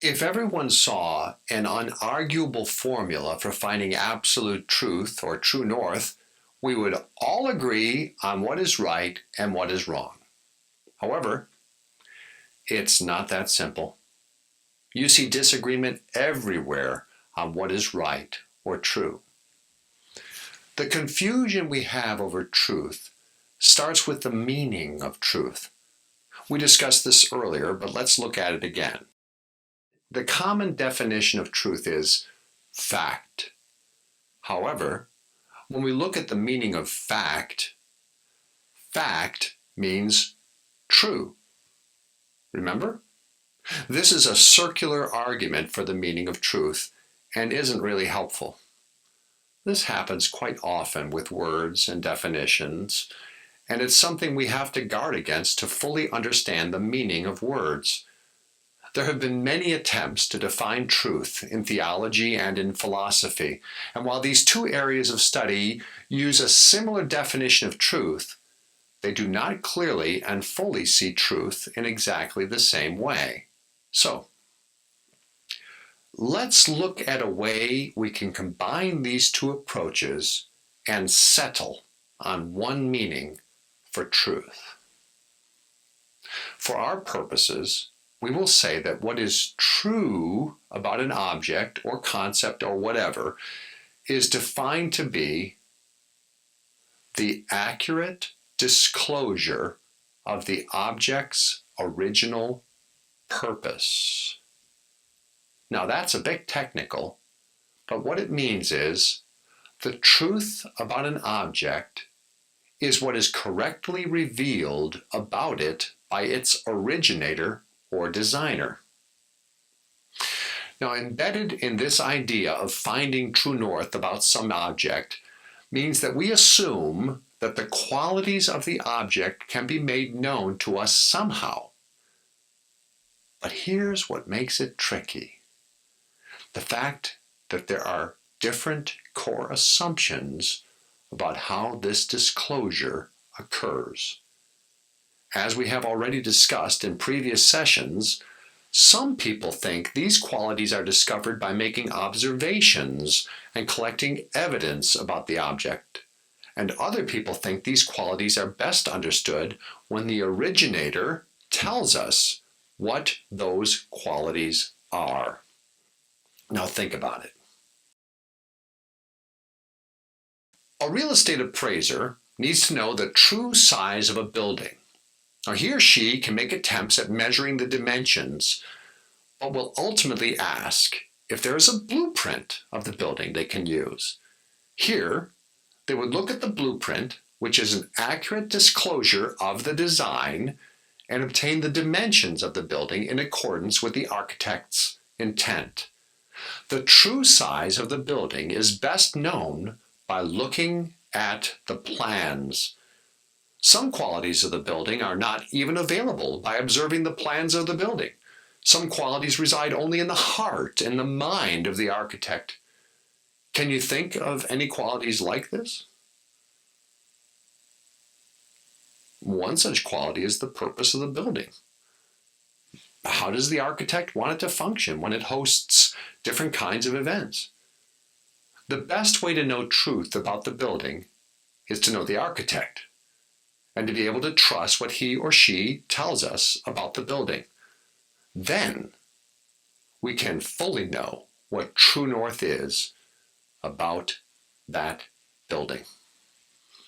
If everyone saw an unarguable formula for finding absolute truth or true north, we would all agree on what is right and what is wrong. However, it's not that simple. You see disagreement everywhere on what is right or true. The confusion we have over truth starts with the meaning of truth. We discussed this earlier, but let's look at it again. The common definition of truth is fact. However, when we look at the meaning of fact, fact means true. Remember? This is a circular argument for the meaning of truth and isn't really helpful. This happens quite often with words and definitions, and it's something we have to guard against to fully understand the meaning of words. There have been many attempts to define truth in theology and in philosophy, and while these two areas of study use a similar definition of truth, they do not clearly and fully see truth in exactly the same way. So, let's look at a way we can combine these two approaches and settle on one meaning for truth. For our purposes, we will say that what is true about an object or concept or whatever is defined to be the accurate disclosure of the object's original purpose. Now that's a bit technical, but what it means is the truth about an object is what is correctly revealed about it by its originator or designer. Now, embedded in this idea of finding true north about some object means that we assume that the qualities of the object can be made known to us somehow. But here's what makes it tricky. The fact that there are different core assumptions about how this disclosure occurs. As we have already discussed in previous sessions, some people think these qualities are discovered by making observations and collecting evidence about the object. And other people think these qualities are best understood when the originator tells us what those qualities are. Now think about it. A real estate appraiser needs to know the true size of a building. Now he or she can make attempts at measuring the dimensions, but will ultimately ask if there is a blueprint of the building they can use. Here, they would look at the blueprint, which is an accurate disclosure of the design, and obtain the dimensions of the building in accordance with the architect's intent. The true size of the building is best known by looking at the plans. Some qualities of the building are not even available by observing the plans of the building. Some qualities reside only in the heart and the mind of the architect. Can you think of any qualities like this? One such quality is the purpose of the building. How does the architect want it to function when it hosts different kinds of events? The best way to know truth about the building is to know the architect and to be able to trust what he or she tells us about the building. Then we can fully know what true north is about that building.